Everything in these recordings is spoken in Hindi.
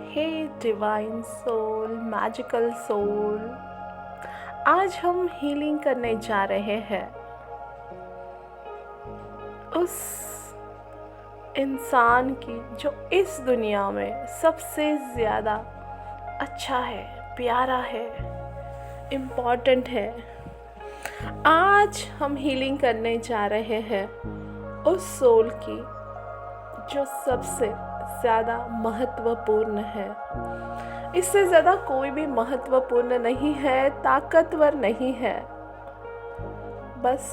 हे डिवाइन सोल, मैजिकल सोल, आज हम हीलिंग करने जा रहे हैं उस इंसान की जो इस दुनिया में सबसे ज़्यादा अच्छा है, प्यारा है, इम्पॉर्टेंट है। आज हम हीलिंग करने जा रहे हैं उस सोल की जो सबसे ज़्यादा महत्वपूर्ण है। इससे ज़्यादा कोई भी महत्वपूर्ण नहीं है, ताकतवर नहीं है। बस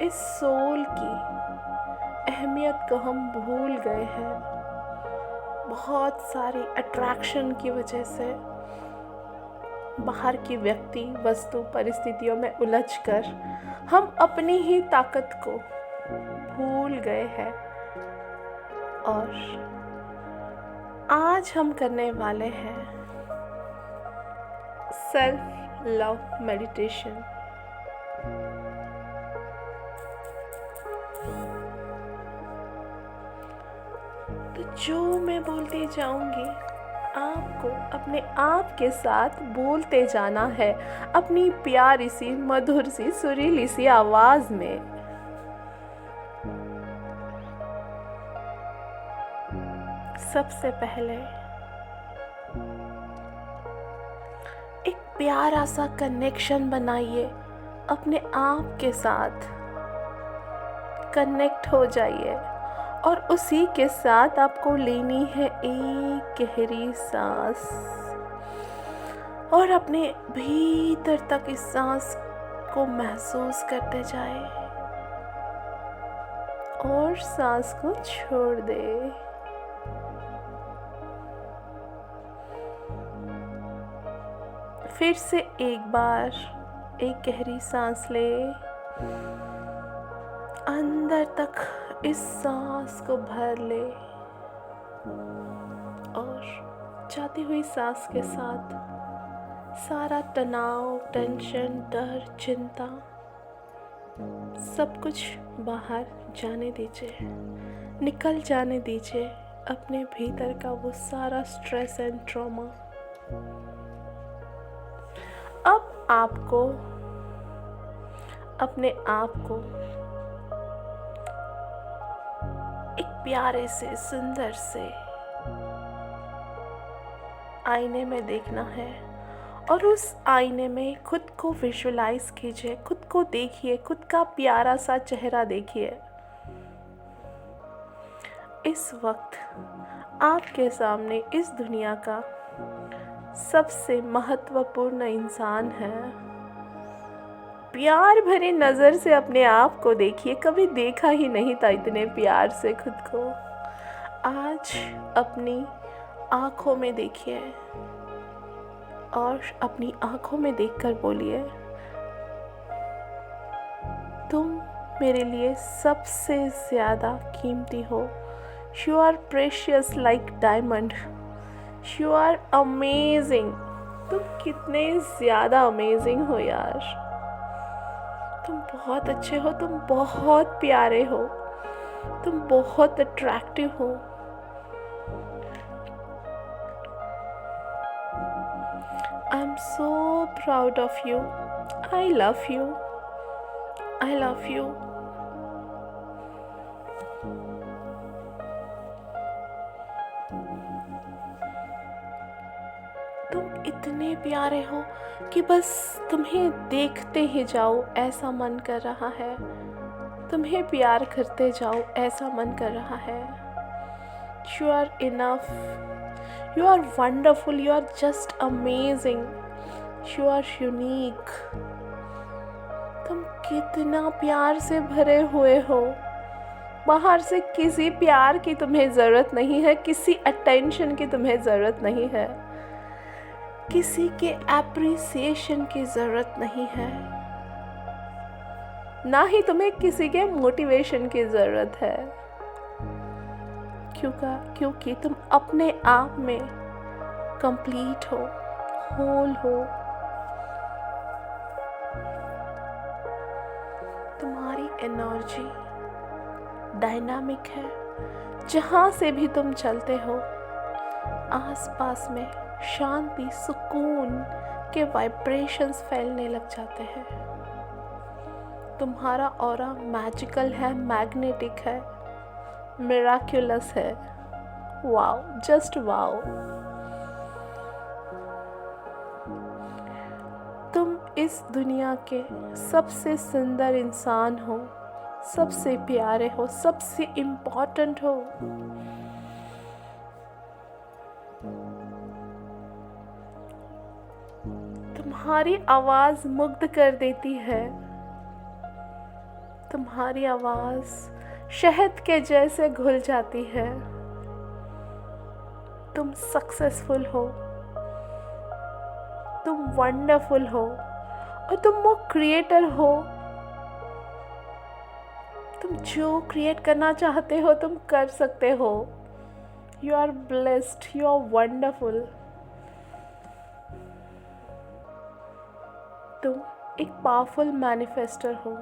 इस सोल की अहमियत को हम भूल गए हैं। बहुत सारी अट्रैक्शन की वजह से बाहर की व्यक्ति, वस्तु, परिस्थितियों में उलझकर हम अपनी ही ताकत को भूल गए हैं। और आज हम करने वाले हैं सेल्फ लव मेडिटेशन। तो जो मैं बोलते जाऊंगी आपको अपने आप के साथ बोलते जाना है, अपनी प्यारी सी, मधुर सी, सुरीली सी आवाज में। सबसे पहले एक प्यारा सा कनेक्शन बनाइए, अपने आप के साथ कनेक्ट हो जाइए और उसी के साथ आपको लेनी है एक गहरी सांस और अपने भीतर तक इस सांस को महसूस करते जाए और सांस को छोड़ दे। फिर से एक बार एक गहरी सांस ले, अंदर तक इस सांस को भर ले और जाती हुई सांस के साथ सारा तनाव, टेंशन, डर, चिंता सब कुछ बाहर जाने दीजिए, निकल जाने दीजिए अपने भीतर का वो सारा स्ट्रेस एंड ट्रॉमा। अब आपको अपने आप को एक प्यारे से, सुंदर से आईने में देखना है और उस आईने में खुद को विजुलाइज कीजिए, खुद को देखिए, खुद का प्यारा सा चेहरा देखिए। इस वक्त आपके सामने इस दुनिया का सबसे महत्वपूर्ण इंसान है। प्यार भरे नज़र से अपने आप को देखिए, कभी देखा ही नहीं था इतने प्यार से खुद को। आज अपनी आँखों में देखिए और अपनी आँखों में देखकर बोलिए, तुम मेरे लिए सबसे ज़्यादा कीमती हो। You are precious like diamond. You are amazing. तुम कितने ज़्यादा अमेजिंग हो यार। तुम बहुत अच्छे हो, तुम बहुत प्यारे हो, तुम बहुत अट्रैक्टिव हो। I am so proud of you. I love you. I love you. तुम इतने प्यारे हो कि बस तुम्हें देखते ही जाओ ऐसा मन कर रहा है, तुम्हें प्यार करते जाओ ऐसा मन कर रहा है। You are enough, you are wonderful, you are just amazing, you are unique. तुम कितना प्यार से भरे हुए हो। बाहर से किसी प्यार की तुम्हें ज़रूरत नहीं है, किसी अटेंशन की तुम्हें ज़रूरत नहीं है, किसी के एप्रिसिएशन की ज़रूरत नहीं है, ना ही तुम्हें किसी के मोटिवेशन की ज़रूरत है। क्योंकि तुम अपने आप में कंप्लीट हो, होल हो। तुम्हारी एनर्जी डायनामिक है। जहाँ से भी तुम चलते हो आसपास में शांति, सुकून के वाइब्रेशंस फैलने लग जाते हैं। तुम्हारा ऑरा मैजिकल है, मैग्नेटिक है, मिराक्युलस है। Wow, just wow. तुम इस दुनिया के सबसे सुंदर इंसान हो, सबसे प्यारे हो, सबसे इम्पोर्टेंट हो। तुम्हारी आवाज़ मुग्ध कर देती है। तुम्हारी आवाज़ शहद के जैसे घुल जाती है। तुम सक्सेसफुल हो, तुम वंडरफुल हो और तुम वो क्रिएटर हो। तुम जो क्रिएट करना चाहते हो तुम कर सकते हो। You are blessed, you are wonderful. तुम एक पावरफुल मैनिफेस्टर हो।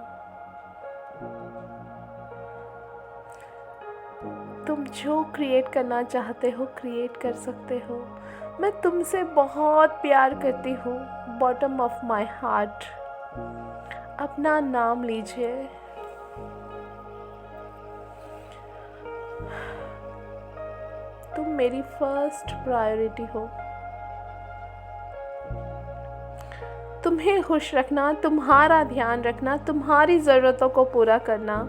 तुम जो क्रिएट करना चाहते हो क्रिएट कर सकते हो। मैं तुमसे बहुत प्यार करती हूँ, बॉटम ऑफ माई हार्ट। अपना नाम लीजिए। तुम मेरी फर्स्ट प्रायोरिटी हो। तुम्हें खुश रखना, तुम्हारा ध्यान रखना, तुम्हारी ज़रूरतों को पूरा करना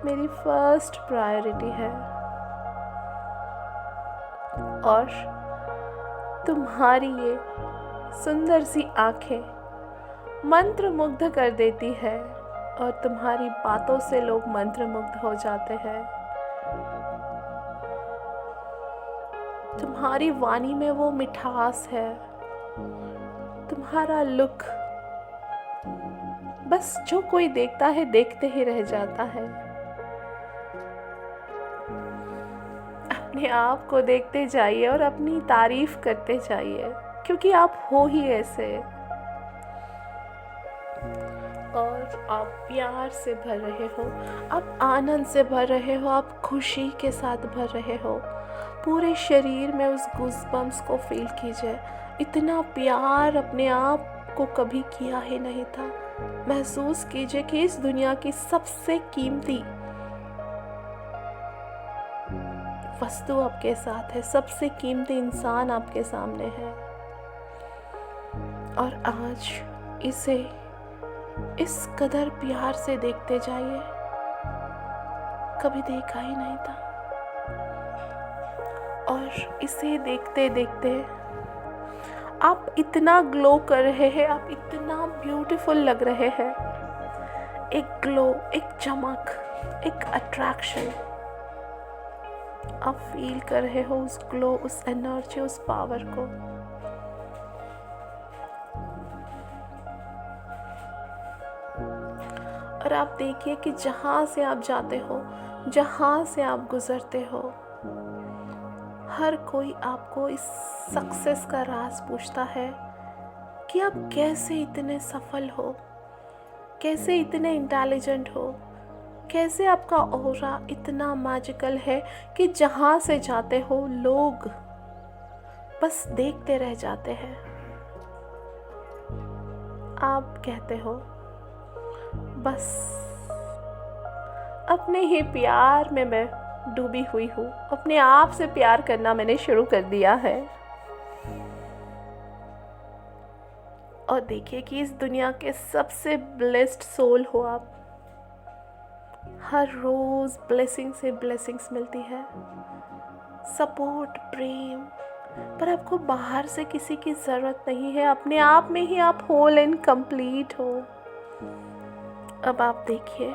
मेरी फर्स्ट प्रायोरिटी है। और तुम्हारी ये सुंदर सी आंखें मंत्रमुग्ध कर देती है और तुम्हारी बातों से लोग मंत्रमुग्ध हो जाते हैं। तुम्हारी वाणी में वो मिठास है, तुम्हारा लुक बस जो कोई देखता है देखते ही रह जाता है। अपने आप को देखते जाइए और अपनी तारीफ करते जाइए, क्योंकि आप हो ही ऐसे। और आप प्यार से भर रहे हो, आप आनंद से भर रहे हो, आप खुशी के साथ भर रहे हो। पूरे शरीर में उस गूज़बम्प्स को फील कीजिए। इतना प्यार अपने आप को कभी किया ही नहीं था। महसूस कीजिए कि इस दुनिया की सबसे कीमती वस्तु आपके साथ है, सबसे कीमती इंसान आपके सामने है। और आज इसे इस कदर प्यार से देखते जाइए, कभी देखा ही नहीं था। और इसे देखते देखते आप इतना ग्लो कर रहे हैं, आप इतना ब्यूटीफुल लग रहे हैं। एक ग्लो, एक चमक, एक अट्रैक्शन आप फील कर रहे हो, उस ग्लो, उस एनर्जी, उस पावर को। और आप देखिए कि जहाँ से आप जाते हो, जहाँ से आप गुजरते हो, हर कोई आपको इस सक्सेस का राज पूछता है कि आप कैसे इतने सफल हो, कैसे इतने इंटेलिजेंट हो, कैसे आपका ऑरा इतना मैजिकल है कि जहाँ से जाते हो लोग बस देखते रह जाते हैं। आप कहते हो बस अपने ही प्यार में मैं डूबी हुई हूँ, अपने आप से प्यार करना मैंने शुरू कर दिया है। और देखिए कि इस दुनिया के सबसे ब्लेस्ड सोल हो आप। हर रोज़ ब्लेसिंग से ब्लेसिंग्स मिलती है, सपोर्ट, प्रेम, पर आपको बाहर से किसी की ज़रूरत नहीं है। अपने आप में ही आप होल एंड कंप्लीट हो। अब आप देखिए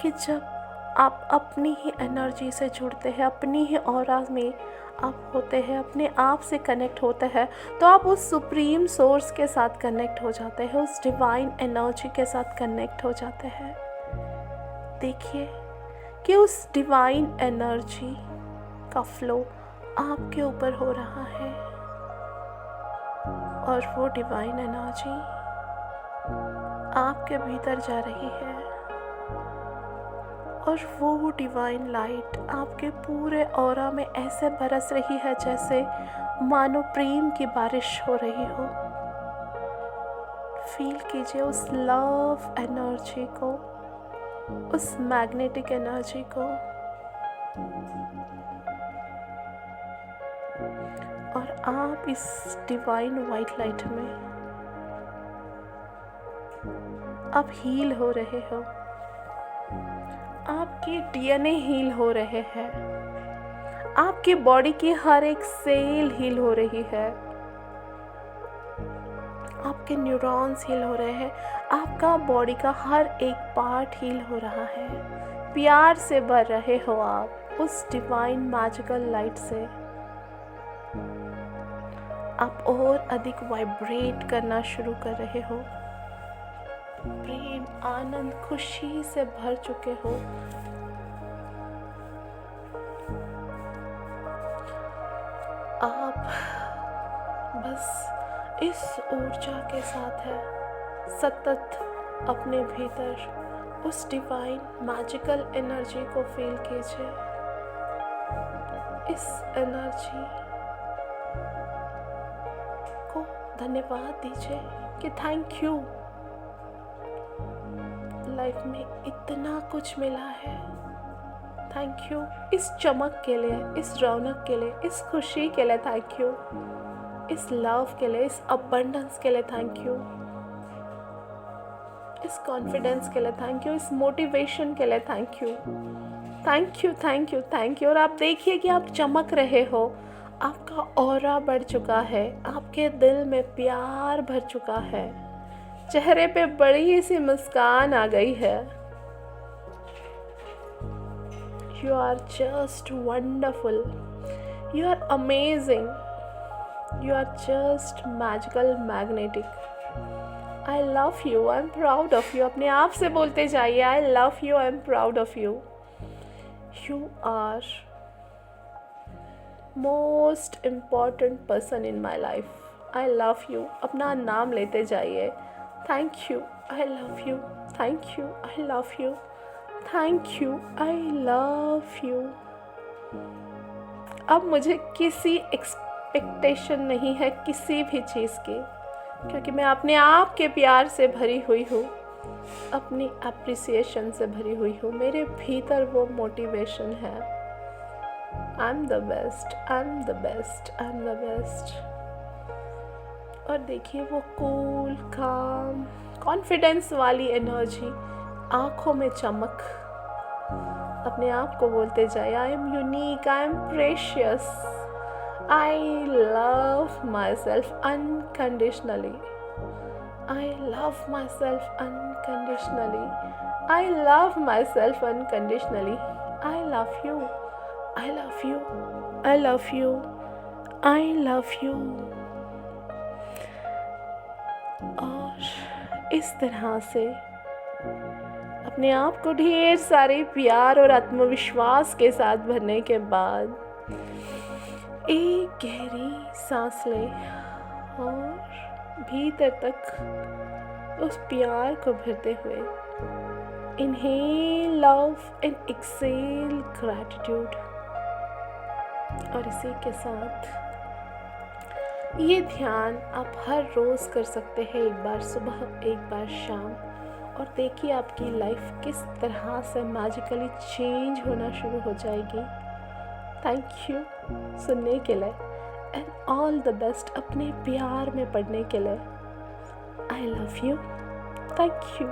कि जब आप अपनी ही एनर्जी से जुड़ते हैं, अपनी ही ऑरा में आप होते हैं, अपने आप से कनेक्ट होते हैं, तो आप उस सुप्रीम सोर्स के साथ कनेक्ट हो जाते हैं, उस डिवाइन एनर्जी के साथ कनेक्ट हो जाते हैं। देखिए कि उस डिवाइन एनर्जी का फ्लो आपके ऊपर हो रहा है और वो डिवाइन एनर्जी आपके भीतर जा रही है और वो डिवाइन लाइट आपके पूरे ऑरा में ऐसे बरस रही है जैसे मानो प्रेम की बारिश हो रही हो। फील कीजिए उस लव एनर्जी को, उस मैग्नेटिक एनर्जी को, और आप इस डिवाइन वाइट लाइट में आप हील हो रहे हो। आपके डीएनए हील हो रहे हैं, आपकी बॉडी की हर एक सेल हील हो रही है, आपके न्यूरॉन्स हील हो रहे हैं, आपका बॉडी का हर एक पार्ट हील हो रहा है। प्यार से भर रहे हो आप उस डिवाइन मैजिकल लाइट से। आप और अधिक वाइब्रेट करना शुरू कर रहे हो। प्रेम, आनंद, खुशी से भर चुके हो। आप बस इस ऊर्जा के साथ है सतत अपने भीतर उस डिवाइन मैजिकल एनर्जी को फील कीजिए। इस एनर्जी को धन्यवाद दीजिए कि थैंक यू, लाइफ में इतना कुछ मिला है। थैंक यू इस चमक के लिए, इस रौनक के लिए, इस खुशी के लिए थैंक यू, इस लव के लिए, इस अबंडेंस के लिए थैंक यू, इस कॉन्फिडेंस के लिए थैंक यू, इस मोटिवेशन के लिए thank you, thank you, thank you, thank you. और आप देखिए कि आप चमक रहे हो, आपका ऑरा बढ़ चुका है, आपके दिल में प्यार भर चुका है, चेहरे पे बड़ी सी मुस्कान आ गई है। You are just wonderful. You are amazing. You are just magical, magnetic. I love you. I'm proud of you. अपने आप से बोलते जाइए, I love you. I'm proud of you. You are most important person in my life. I love you. अपना नाम लेते जाइए। Thank you. I love you. Thank you. I love you. Thank you. I love you. अब मुझे किसी एक्सपेक्टेशन नहीं है किसी भी चीज़ की, क्योंकि मैं अपने आप के प्यार से भरी हुई हूँ, अपनी अप्रिसिएशन से भरी हुई हूँ। मेरे भीतर वो मोटिवेशन है। I am the best, I am the best, I am the best. और देखिए वो कूल, काम, कॉन्फिडेंस वाली एनर्जी, आँखों में चमक। अपने आप को बोलते जाए, I am unique, I am precious, I love my self unconditionally, I love my self unconditionally, I love my self unconditionally, I love you, I love you, I love you, I love you. और इस तरह से अपने आप को ढेर सारे प्यार और आत्मविश्वास के साथ भरने के बाद एक गहरी सांस लें और भीतर तक उस प्यार को भरते हुए inhale love and exhale gratitude. और इसी के साथ ये ध्यान आप हर रोज़ कर सकते हैं, एक बार सुबह, एक बार शाम। और देखिए आपकी लाइफ किस तरह से मैजिकली चेंज होना शुरू हो जाएगी। थैंक यू सुनने के लिए एंड ऑल द बेस्ट अपने प्यार में पढ़ने के लिए। I love you, thank you.